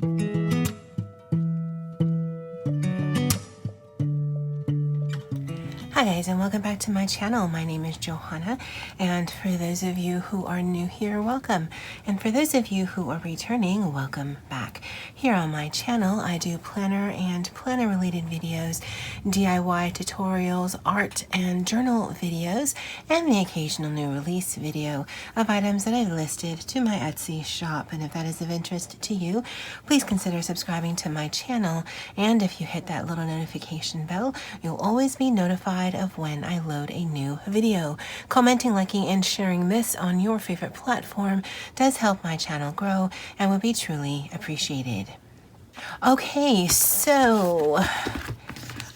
Hi guys, and welcome back to my channel. My name is Johanna, and for those of you who are new here, welcome. And for those of you who are returning, welcome back. Here on my channel, I do planner and planner related videos, DIY tutorials, art and journal videos, and the occasional new release video of items that I've listed to my Etsy shop. And if that is of interest to you, please consider subscribing to my channel. And if you hit that little notification bell, you'll always be notified of when I load a new video. Commenting, liking, and sharing this on your favorite platform does help my channel grow and would be truly appreciated. Okay, so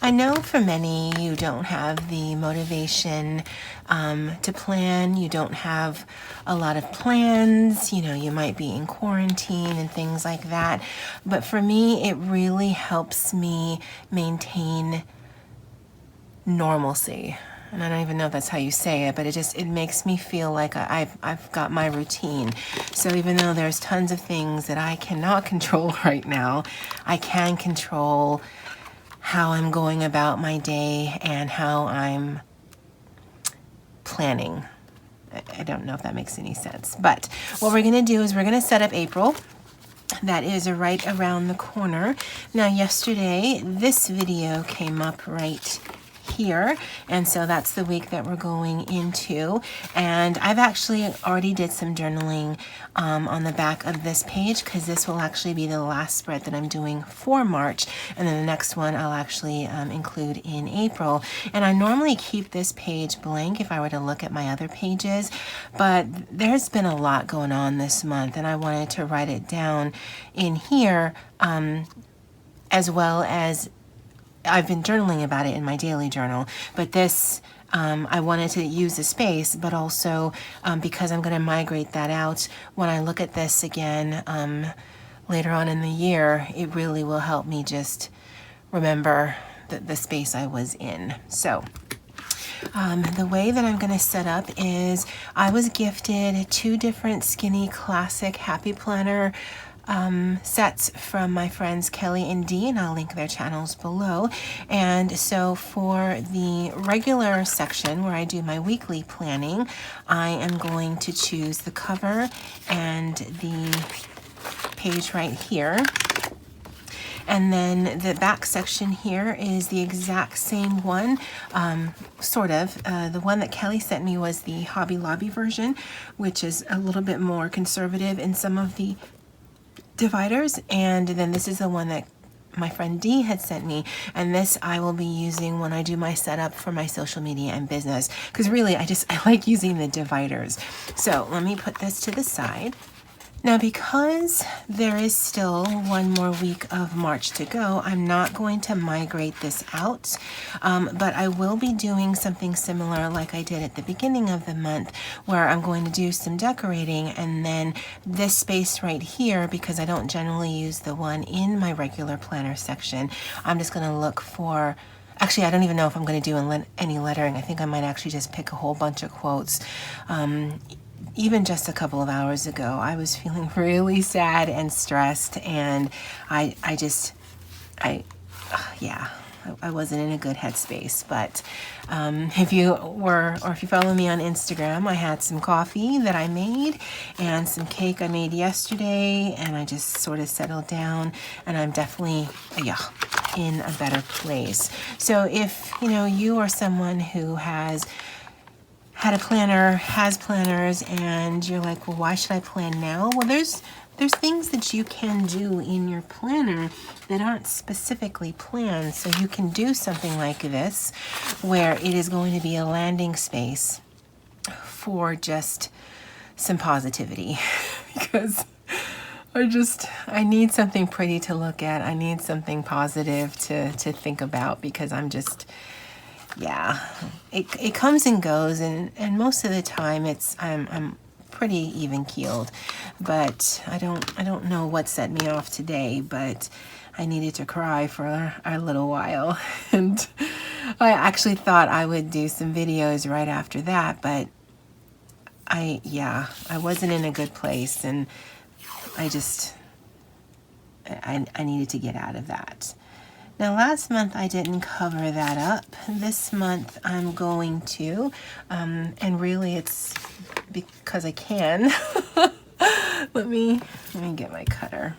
I know for many you don't have the motivation to plan. You don't have a lot of plans. You know, you might be in quarantine and things like that. But for me, it really helps me maintain normalcy. And I don't even know if that's how you say it, but it makes me feel like I've got my routine. So even though there's tons of things that I cannot control right now, I can control how I'm going about my day and how I'm planning. I don't know if that makes any sense. But what we're going to do is we're going to set up April. That is right around the corner. Now yesterday, this video came up right here, and so that's the week that we're going into, and I've actually already did some journaling on the back of this page, because this will actually be the last spread that I'm doing for March, and then the next one I'll actually include in April. And I normally keep this page blank if I were to look at my other pages, but there's been a lot going on this month, and I wanted to write it down in here, as well as I've been journaling about it in my daily journal, but this, I wanted to use the space, but also because I'm going to migrate that out when I look at this again later on in the year, it really will help me just remember the space I was in. So the way that I'm going to set up is I was gifted 2 different Skinny Classic Happy Planner sets from my friends Kelly and Dee, and I'll link their channels below. And so for the regular section where I do my weekly planning, I am going to choose the cover and the page right here. And then the back section here is the exact same one, sort of. The one that Kelly sent me was the Hobby Lobby version, which is a little bit more conservative in some of the dividers, and then this is the one that my friend Dee had sent me, and this I will be using when I do my setup for my social media and business, because really I like using the dividers. So let me put this to the side. Now, because there is still one more week of March to go, I'm not going to migrate this out, but I will be doing something similar like I did at the beginning of the month, where I'm going to do some decorating, and then this space right here, because I don't generally use the one in my regular planner section, I'm just going to look for, actually I don't even know if I'm going to do any lettering. I think I might actually just pick a whole bunch of quotes. Even just a couple of hours ago, I was feeling really sad and stressed, and I wasn't in a good headspace. But if you follow me on Instagram, I had some coffee that I made and some cake I made yesterday, and I just sort of settled down, and I'm definitely, in a better place. So if, you are someone who has had a planner, has planners, and you're like, well, why should I plan now? Well, there's things that you can do in your planner that aren't specifically planned. So you can do something like this, where it is going to be a landing space for just some positivity, because I need something pretty to look at. I need something positive to think about, because I'm just, it comes and goes, and most of the time I'm pretty even keeled, but I don't know what set me off today, but I needed to cry for a little while, and I actually thought I would do some videos right after that, but I wasn't in a good place, and I just I needed to get out of that. Now last month I didn't cover that up. This month I'm going to, and really it's because I can. Let me get my cutter.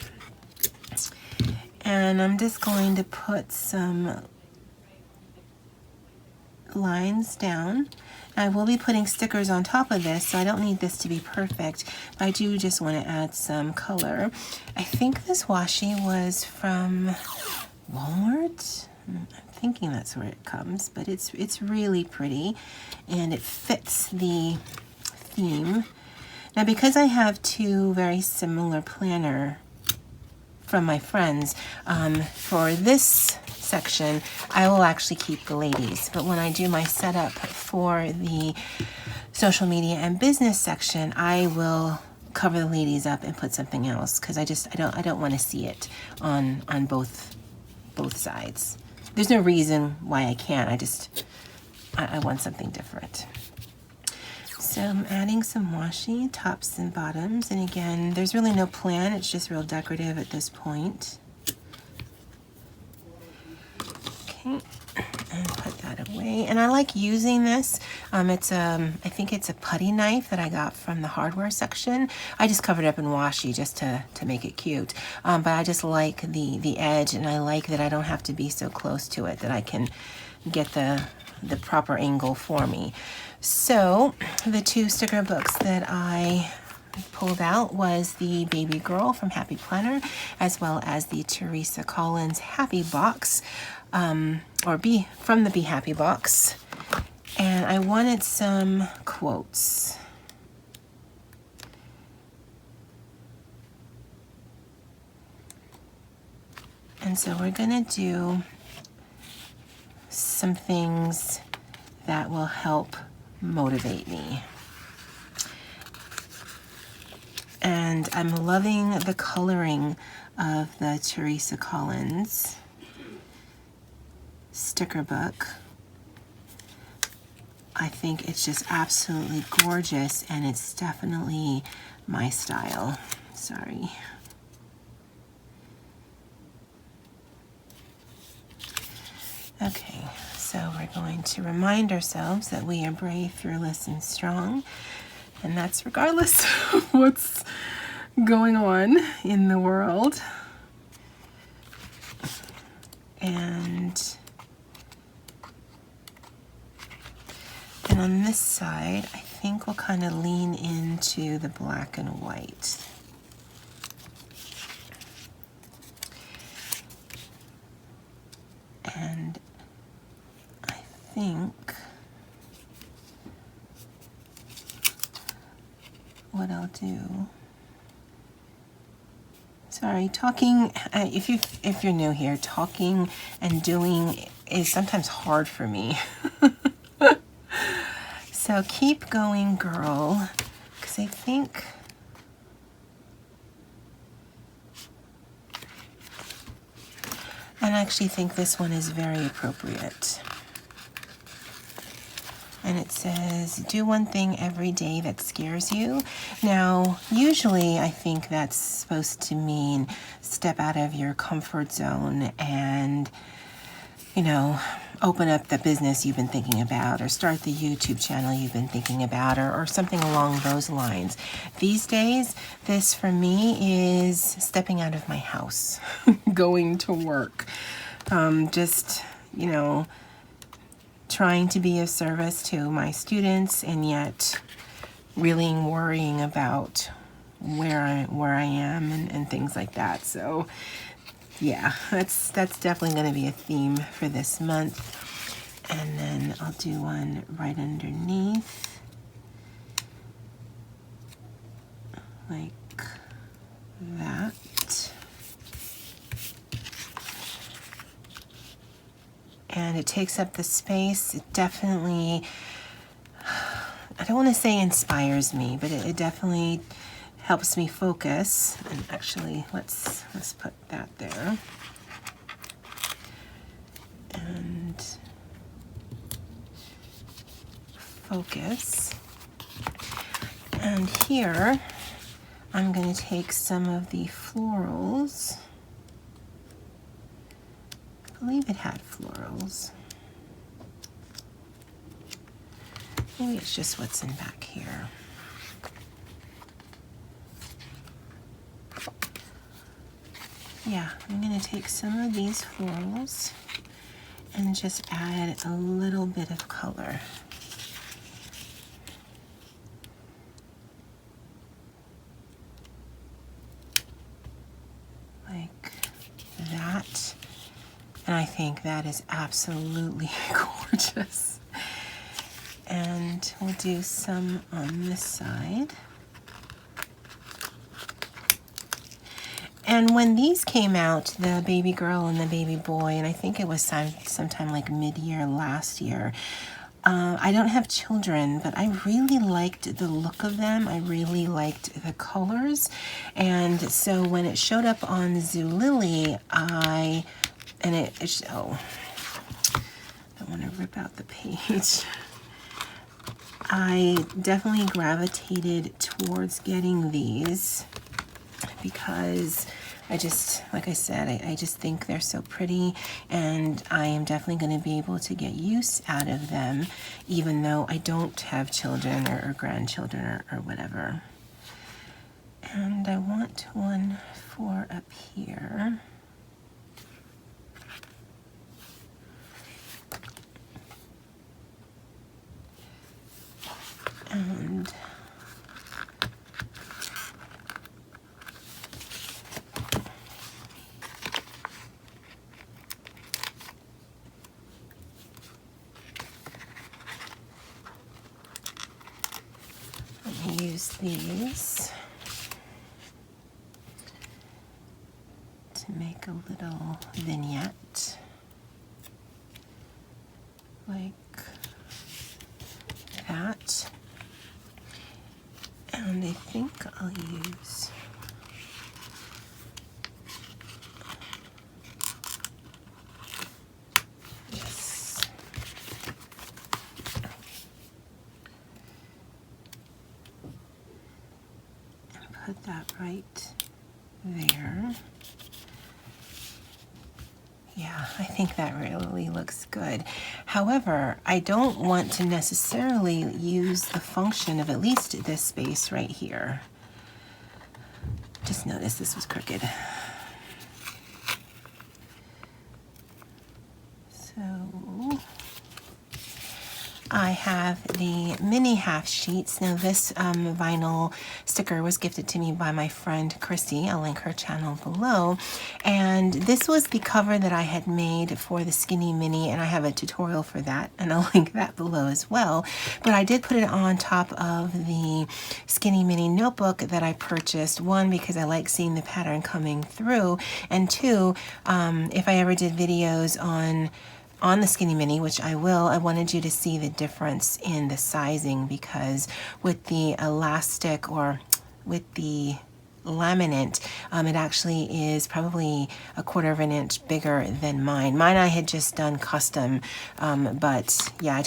And I'm just going to put some lines down. I will be putting stickers on top of this, so I don't need this to be perfect, but I do just want to add some color. I think this washi was from Walmart. I'm thinking that's where it comes, but it's really pretty and it fits the theme. Now because I have two very similar planner from my friends, for this section I will actually keep the ladies, but when I do my setup for the social media and business section, I will cover the ladies up and put something else, because I don't want to see it on both sides. There's no reason why I can't. I want something different. So I'm adding some washi tops and bottoms, and again, there's really no plan. It's just real decorative at this point. Okay, and put that away. And I like using this. It's I think it's a putty knife that I got from the hardware section. I just covered it up in washi just to make it cute. But I just like the edge, and I like that I don't have to be so close to it, that I can get the proper angle for me. So the two sticker books that I pulled out was the Baby Girl from Happy Planner, as well as the Teresa Collins Happy Box, from the Be Happy box. And I wanted some quotes. And so we're gonna do some things that will help motivate me. And I'm loving the coloring of the Teresa Collins sticker book. I think it's just absolutely gorgeous, and it's definitely my style. Sorry. Okay, so we're going to remind ourselves that we are brave, fearless, and strong, and that's regardless of what's going on in the world. And on this side, I think we'll kind of lean into the black and white. And I think what I'll do, sorry, talking, if you're new here, talking and doing is sometimes hard for me. So keep going, girl, because I think I actually think this one is very appropriate. And it says, do one thing every day that scares you. Now, usually I think that's supposed to mean step out of your comfort zone and, you know, open up the business you've been thinking about, or start the YouTube channel you've been thinking about, or something along those lines. These days, this for me is stepping out of my house, going to work, just, you know, trying to be of service to my students, and yet really worrying about where I am and things like that. So yeah, that's definitely going to be a theme for this month. And then I'll do one right underneath, like that. And it takes up the space. It definitely, I don't want to say inspires me, but it definitely helps me focus. And actually, let's put that there. And focus. And here, I'm going to take some of the florals believe it had florals. Maybe it's just what's in back here. Yeah, I'm gonna take some of these florals and just add a little bit of color. Like that. And I think that is absolutely gorgeous. And we'll do some on this side. And when these came out, the baby girl and the baby boy, and I think it was sometime like mid-year last year, I don't have children, but I really liked the look of them. I really liked the colors. And so when it showed up on Zulily, oh, I don't want to rip out the page. I definitely gravitated towards getting these because I just, like I said, I just think they're so pretty, and I am definitely going to be able to get use out of them, even though I don't have children or grandchildren or whatever. And I want one for up here. And use these to make a little vignette like that. And I think I'll use this. And put that right there. Yeah, I think that really looks good. However, I don't want to necessarily use the function of at least this space right here. Just noticed this was crooked. So I have the mini half sheets. Now this vinyl sticker was gifted to me by my friend Christy. I'll link her channel below. And this was the cover that I had made for the Skinny Mini, and I have a tutorial for that, and I'll link that below as well. But I did put it on top of the Skinny Mini notebook that I purchased. One, because I like seeing the pattern coming through, and two, if I ever did videos on the Skinny Mini, which I will, I wanted you to see the difference in the sizing, because with the elastic or with the laminate, it actually is probably 1/4 of an inch bigger than mine. Mine I had just done custom, but yeah,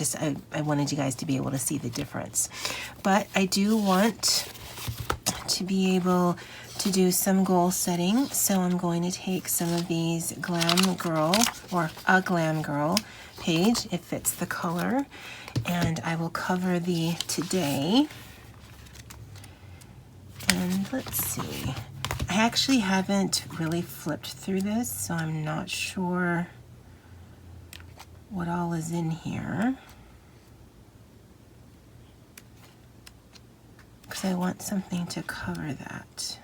I wanted you guys to be able to see the difference. But I do want to be able to do some goal setting, so I'm going to take some of these Glam Girl or a Glam Girl page. It fits the color, and I will cover the today. And let's see, I actually haven't really flipped through this, so I'm not sure what all is in here, because I want something to cover that.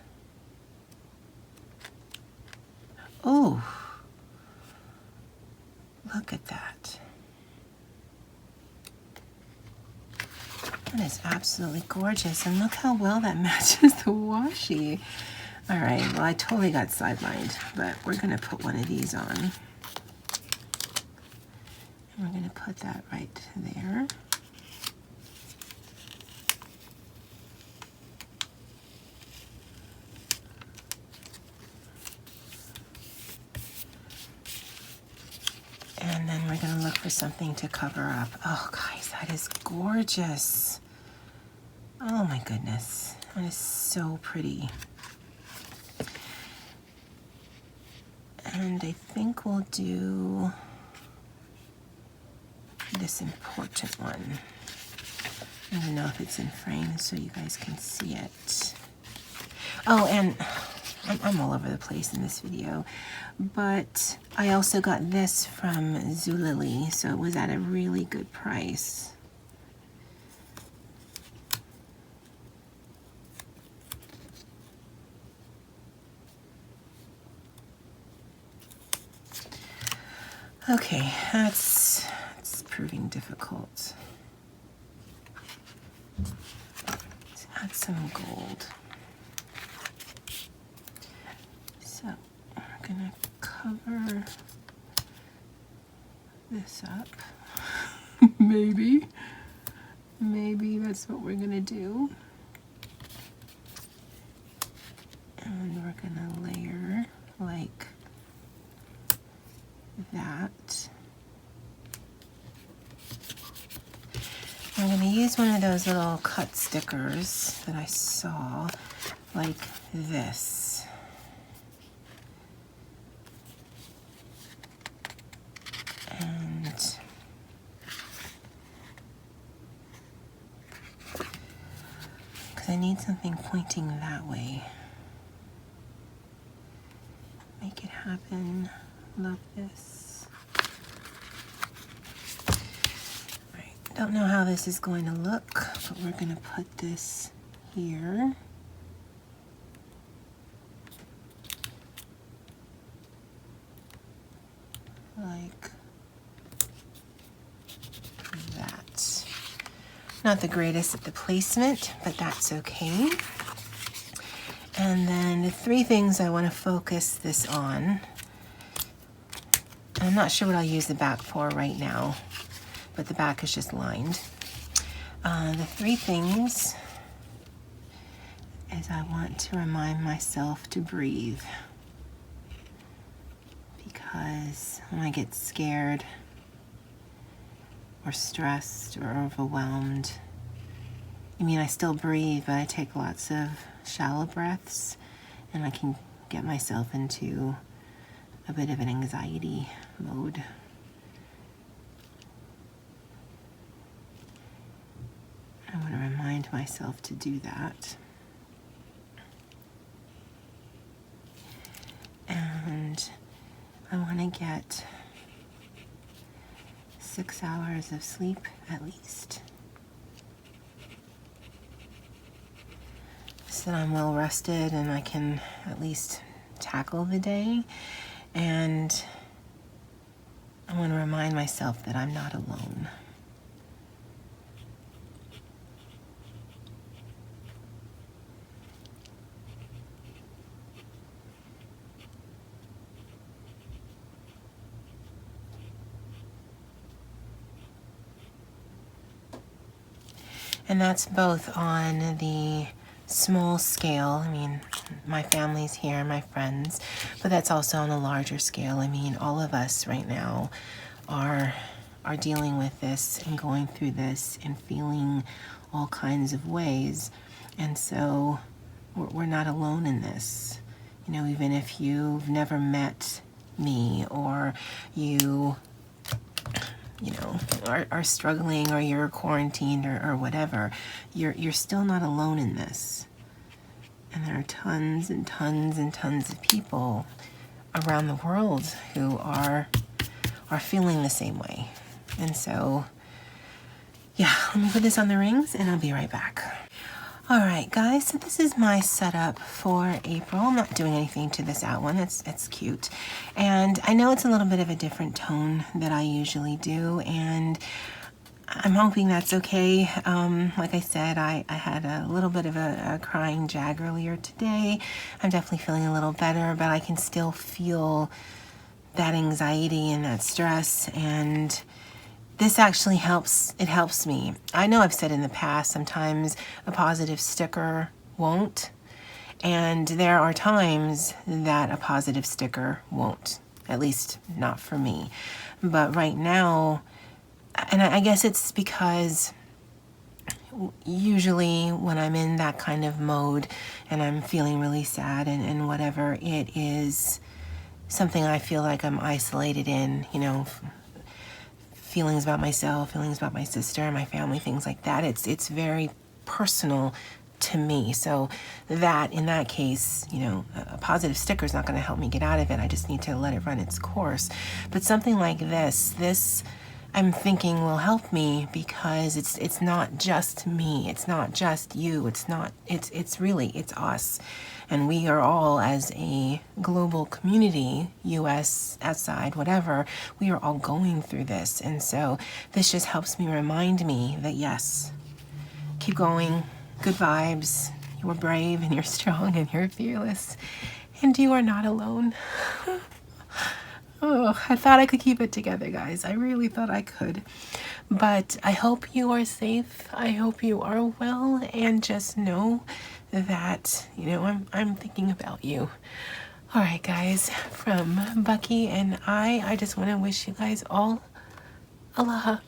Oh, look at that. That is absolutely gorgeous, and look how well that matches the washi. All right, well, I totally got sidelined, but we're gonna put one of these on. And we're gonna put that right there. And then we're gonna look for something to cover up. Oh, guys, that is gorgeous. Oh my goodness, that is so pretty. And I think we'll do this important one. I don't know if it's in frame so you guys can see it. Oh, and I'm all over the place in this video, but I also got this from Zulily, so it was at a really good price. Okay, that's proving difficult. Let's add some gold. So we're gonna cover this up. Maybe that's what we're gonna do. And we're gonna layer like that. I'm going to use one of those little cut stickers that I saw, like this. And because I need something pointing that way. Make it happen. Love this. Right. Don't know how this is going to look, but we're going to put this here. Like that. Not the greatest at the placement, but that's okay. And then the three things I want to focus this on. I'm not sure what I'll use the back for right now, but the back is just lined. The three things is I want to remind myself to breathe, because when I get scared or stressed or overwhelmed, I still breathe, but I take lots of shallow breaths and I can get myself into a bit of an anxiety mode. I want to remind myself to do that. And I want to get 6 hours of sleep at least, so that I'm well rested and I can at least tackle the day. And I want to remind myself that I'm not alone. And that's both on the small scale. My family's here, my friends, but that's also on a larger scale. All of us right now are dealing with this and going through this and feeling all kinds of ways. And so we're not alone in this. Even if you've never met me, or you are struggling, or you're quarantined or whatever, you're still not alone in this. And there are tons and tons and tons of people around the world who are feeling the same way. And so, yeah, let me put this on the rings and I'll be right back. All right, guys, so this is my setup for April. I'm not doing anything to this out one. It's cute. And I know it's a little bit of a different tone that I usually do, and I'm hoping that's okay. Like I said, I had a little bit of a crying jag earlier today. I'm definitely feeling a little better, but I can still feel that anxiety and that stress, and this actually helps. It helps me. I know I've said in the past, sometimes a positive sticker won't, and there are times that a positive sticker won't, at least not for me. But right now, and I guess it's because usually when I'm in that kind of mode and I'm feeling really sad and whatever, it is something I feel like I'm isolated in, you know, feelings about myself, feelings about my sister, my family, things like that. It's very personal to me. So that, in that case, you know, a positive sticker is not going to help me get out of it. I just need to let it run its course. But something like this I'm thinking will help me, because it's not just me, it's not just you, it's really, it's us. And we are all, as a global community, US, outside, whatever, we are all going through this. And so this just helps me remind me that yes, keep going, good vibes, you are brave and you're strong and you're fearless and you are not alone. Oh, I thought I could keep it together, guys. I really thought I could. But I hope you are safe. I hope you are well, and just know that, you know, I'm thinking about you. All right, guys, from Bucky and I just want to wish you guys all aloha.